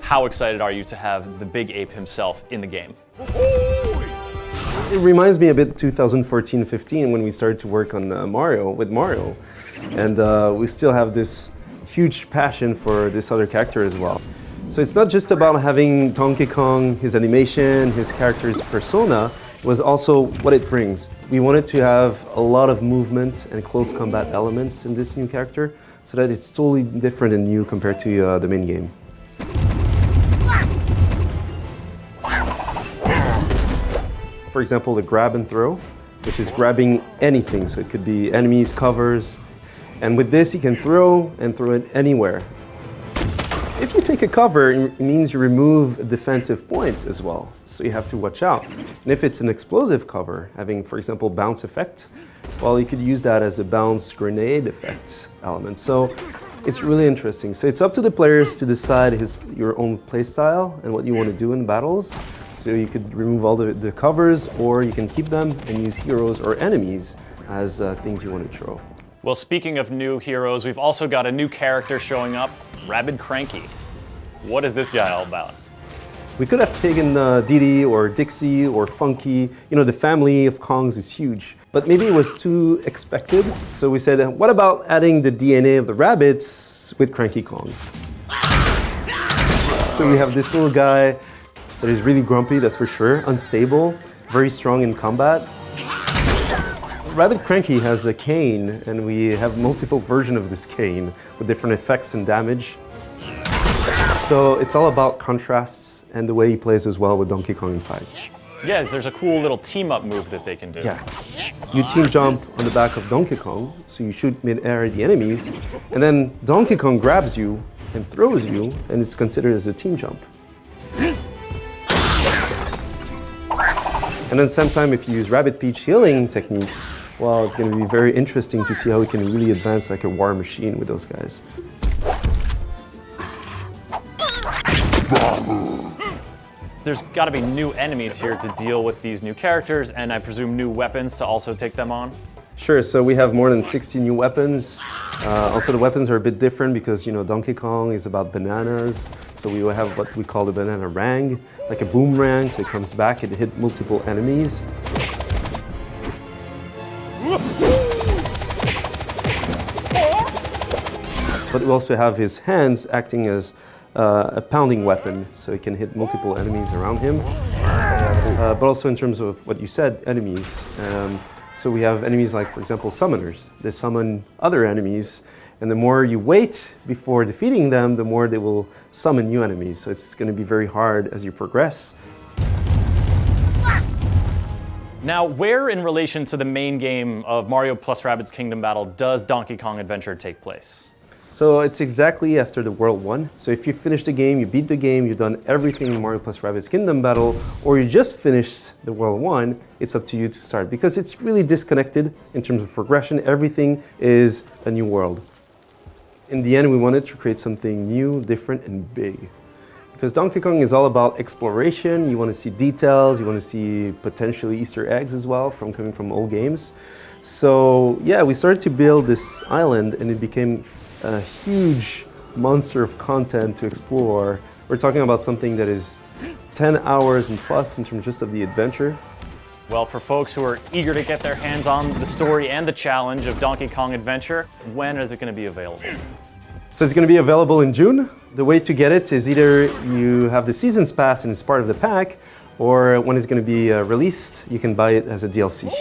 How excited are you to have the big ape himself in the game? It reminds me a bit 2014-15 when we started to work on Mario. And we still have this huge passion for this other character as well. So it's not just about having Donkey Kong, his animation, his character's persona, it was also what it brings. We wanted to have a lot of movement and close combat elements in this new character so that it's totally different and new compared to the main game. For example, the grab and throw, which is grabbing anything. So it could be enemies, covers. And with this, you can throw it anywhere. If you take a cover, it means you remove a defensive point as well. So you have to watch out. And if it's an explosive cover, having, for example, bounce effect, well, you could use that as a bounce grenade effect element. So it's really interesting. So it's up to the players to decide your own play style and what you want to do in battles. So you could remove all the covers, or you can keep them and use heroes or enemies as things you want to throw. Well, speaking of new heroes, we've also got a new character showing up, Rabbid Cranky. What is this guy all about? We could have taken Didi or Dixie or Funky. You know, the family of Kongs is huge. But maybe it was too expected. So we said, what about adding the DNA of the Rabbids with Cranky Kong? So we have this little guy that is really grumpy, that's for sure, unstable, very strong in combat. Rabbid Cranky has a cane, and we have multiple versions of this cane with different effects and damage. So it's all about contrasts and the way he plays as well with Donkey Kong in fight. Yeah, there's a cool little team-up move that they can do. Yeah. You team jump on the back of Donkey Kong, so you shoot mid-air at the enemies, and then Donkey Kong grabs you and throws you, and it's considered as a team jump. And then sometime if you use Rabbid Peach healing techniques, well, it's going to be very interesting to see how we can really advance like a war machine with those guys. There's got to be new enemies here to deal with these new characters, and I presume new weapons to also take them on? Sure, so we have more than 60 new weapons. Also the weapons are a bit different because, you know, Donkey Kong is about bananas. So we will have what we call the banana rang, like a boomerang, so it comes back and it hits multiple enemies. But we also have his hands acting as a pounding weapon, so he can hit multiple enemies around him. But also in terms of what you said, enemies. So we have enemies like, for example, summoners. They summon other enemies, and the more you wait before defeating them, the more they will summon new enemies. So it's going to be very hard as you progress. Now, where in relation to the main game of Mario plus Rabbids Kingdom Battle does Donkey Kong Adventure take place? So it's exactly after the World 1. So if you finish the game, you beat the game, you've done everything in Mario plus Rabbids Kingdom Battle, or you just finished the World 1, it's up to you to start. Because it's really disconnected in terms of progression. Everything is a new world. In the end, we wanted to create something new, different, and big. Because Donkey Kong is all about exploration. You want to see details, you want to see potentially Easter eggs as well coming from old games. So yeah, we started to build this island, and it became a huge monster of content to explore. We're talking about something that is 10 hours and plus in terms just of the adventure. Well, for folks who are eager to get their hands on the story and the challenge of Donkey Kong Adventure, when is it going to be available? So it's going to be available in June. The way to get it is either you have the Seasons Pass and it's part of the pack, or when it's going to be released, you can buy it as a DLC.